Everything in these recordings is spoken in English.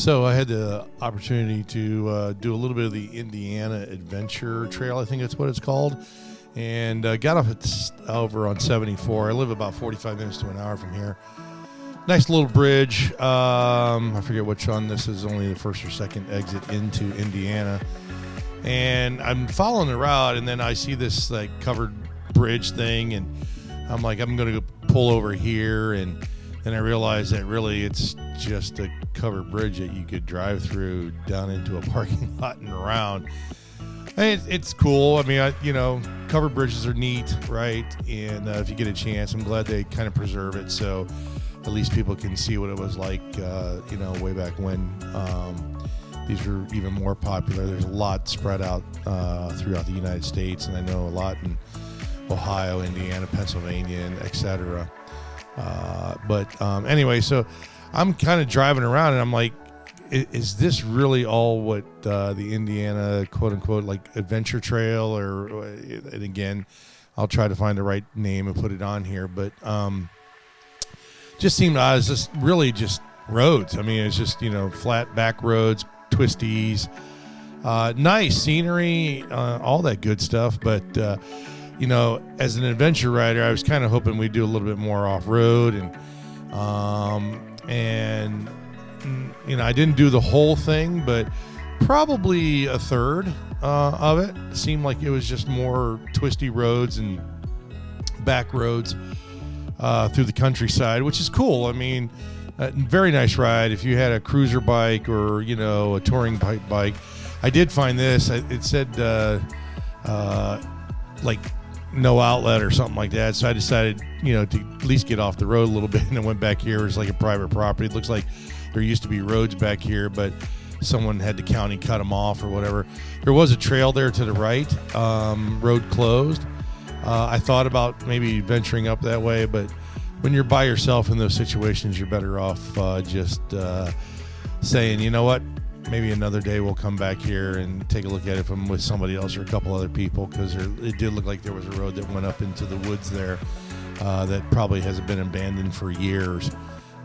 So I had the opportunity to do a little bit of the Indiana Adventure Trail, I think that's what it's called, and got off over on 74. I live about 45 minutes to an hour from here. Nice little bridge. I forget which one this is, only the first or second exit into Indiana. And I'm following the route, and then I see this like covered bridge thing, and I'm like, I'm going to pull over here, and then I realized that really it's just a covered bridge that you could drive through down into a parking lot and around. And it's cool. I mean, covered bridges are neat, right? And if you get a chance, I'm glad they kind of preserve it so at least people can see what it was like, way back when these were even more popular. There's a lot spread out throughout the United States, and I know a lot in Ohio, Indiana, Pennsylvania, and et cetera. Anyway, so I'm kind of driving around, and I'm like, is this really all what the Indiana quote-unquote like adventure trail, and again, I'll try to find the right name and put it on here, but just seemed odd. It's just really just roads. I mean, it's just, flat back roads, twisties, nice scenery, all that good stuff, but as an adventure rider, I was kind of hoping we'd do a little bit more off-road, and I didn't do the whole thing, but probably a third of it. It seemed like it was just more twisty roads and back roads through the countryside, which is cool. I mean, very nice ride. If you had a cruiser bike or, a touring bike. I did find this. It said no outlet or something like that. So I decided, to at least get off the road a little bit, and I went back here. It's like a private property. It looks like there used to be roads back here, but someone had the county cut them off or whatever. There was a trail there to the right, road closed. I thought about maybe venturing up that way, but when you're by yourself in those situations, you're better off just saying, you know what, maybe another day we'll come back here and take a look at it if I'm with somebody else or a couple other people, because it did look like there was a road that went up into the woods there that probably hasn't been abandoned for years.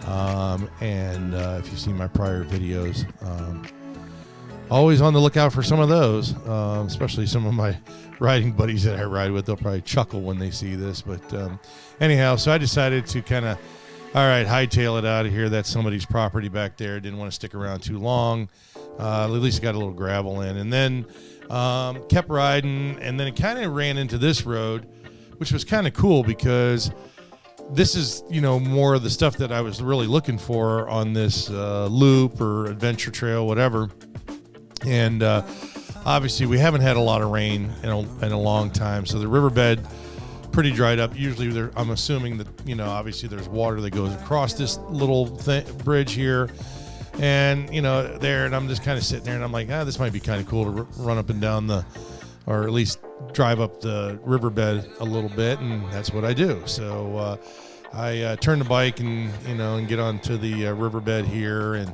If you've seen my prior videos, always on the lookout for some of those, especially some of my riding buddies that I ride with. They'll probably chuckle when they see this, but anyhow, so I decided to kind of, all right, hightail it out of here. That's somebody's property back there. Didn't want to stick around too long. At least got a little gravel in, and then kept riding, and then it kind of ran into this road, which was kind of cool because this is, more of the stuff that I was really looking for on this loop or adventure trail, whatever. And obviously we haven't had a lot of rain in a long time, so the riverbed pretty dried up. Usually I'm assuming that, obviously there's water that goes across this little bridge here, and there, and I'm just kind of sitting there, and I'm like, this might be kind of cool to run up and down or at least drive up the riverbed a little bit, and that's what I do. So I turn the bike and and get onto the riverbed here and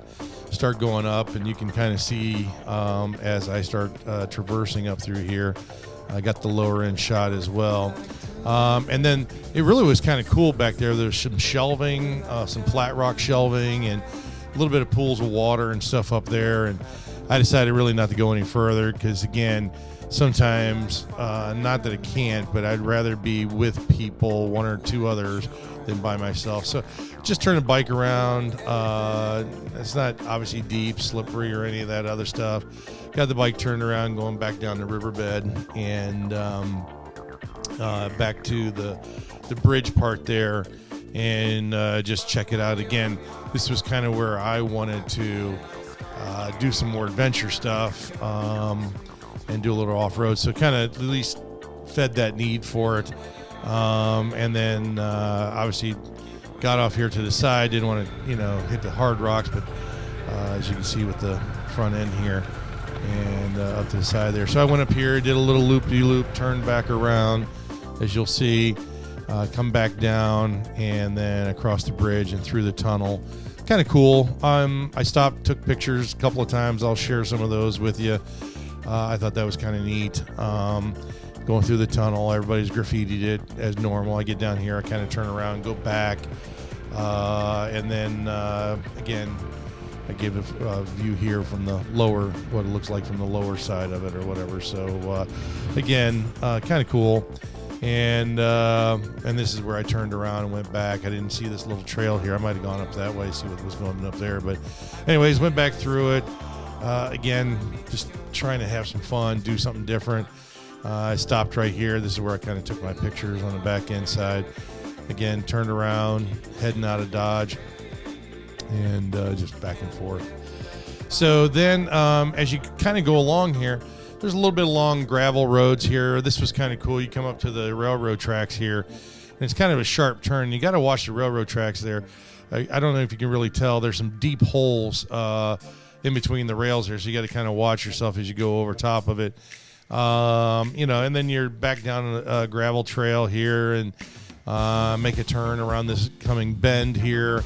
start going up, and you can kind of see as I start traversing up through here. I got the lower end shot as well. And then it really was kind of cool back there. There's some shelving, some flat rock shelving, and a little bit of pools of water and stuff up there. And I decided really not to go any further because, again, sometimes, not that I can't, but I'd rather be with people, one or two others, than by myself. So just turn the bike around. It's not obviously deep, slippery, or any of that other stuff. Got the bike turned around, going back down the riverbed, and back to the bridge part there, and just check it out again. This was kind of where I wanted to do some more adventure stuff and do a little off-road, so kind of at least fed that need for it. And then obviously got off here to the side. Didn't want to hit the hard rocks, but as you can see with the front end here, and up to the side there. So I went up here, did a little loop-de-loop, turned back around, as you'll see, come back down, and then across the bridge and through the tunnel. Kind of cool. I stopped, took pictures a couple of times. I'll share some of those with you. I thought that was kind of neat. Going through the tunnel, everybody's graffitied it as normal. I get down here, I kind of turn around, go back, and then again, I gave a view here from the lower, what it looks like from the lower side of it or whatever. So again, kind of cool. And this is where I turned around and went back. I didn't see this little trail here. I might have gone up that way, see what was going up there. But anyways, went back through it. Again, just trying to have some fun, do something different. I stopped right here. This is where I kind of took my pictures on the back end side. Again, turned around, heading out of Dodge, and just back and forth. So then as you kind of go along here, there's a little bit of long gravel roads here. This was kind of cool. You come up to the railroad tracks here, and it's kind of a sharp turn. You got to watch the railroad tracks there. I don't know if you can really tell. There's some deep holes in between the rails here, so you got to kind of watch yourself as you go over top of it. And then you're back down a gravel trail here and make a turn around this coming bend here.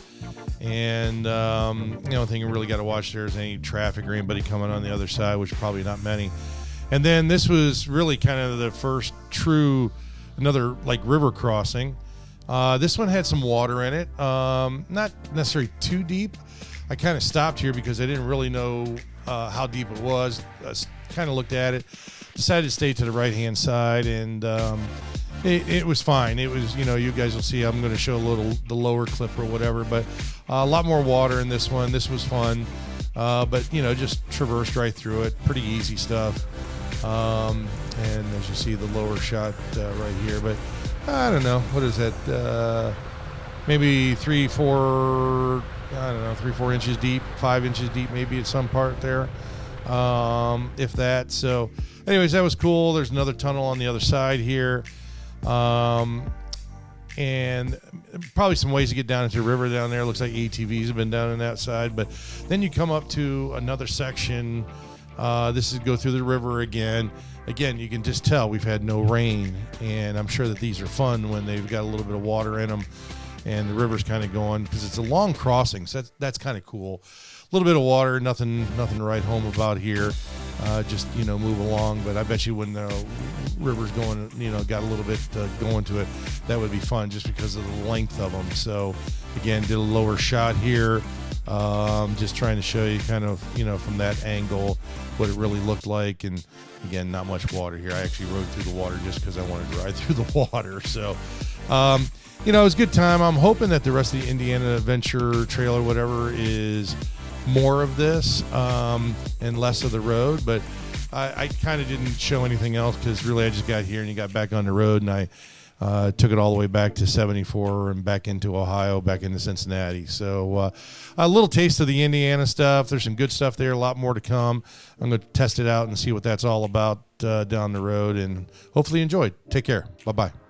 And the only thing you really got to watch there is any traffic or anybody coming on the other side, which probably not many. And then this was really kind of the first true, another like river crossing. This one had some water in it, not necessarily too deep. I kind of stopped here because I didn't really know how deep it was. I kind of looked at it, decided to stay to the right-hand side, and it was fine. It was, you guys will see, I'm going to show the lower clip or whatever, but a lot more water in this one. This was fun, but, just traversed right through it. Pretty easy stuff. And as you see, the lower shot right here, but I don't know. What is that? Maybe 3-4 inches deep, 5 inches deep, maybe at some part there. If that. So anyways, that was cool. There's another tunnel on the other side here. And probably some ways to get down into the river down there. Looks like ATVs have been down on that side, but then you come up to another section. This is go through the river again. Again, you can just tell we've had no rain, and I'm sure that these are fun when they've got a little bit of water in them and the river's kind of going, because it's a long crossing. So that's kind of cool. A little bit of water, nothing to write home about here. Just, move along. But I bet you when the river's going, got a little bit going to it, that would be fun just because of the length of them. So, again, did a lower shot here. Just trying to show you kind of, from that angle what it really looked like. And, again, not much water here. I actually rode through the water just because I wanted to ride through the water. So, it was a good time. I'm hoping that the rest of the Indiana Adventure Trail or whatever is more of this and less of the road, but I kind of didn't show anything else because really I just got here and you got back on the road, and I took it all the way back to 74 and back into Ohio, back into Cincinnati. So a little taste of the Indiana stuff. There's some good stuff there, a lot more to come. I'm going to test it out and see what that's all about down the road, and hopefully you enjoyed. Take care. Bye-bye.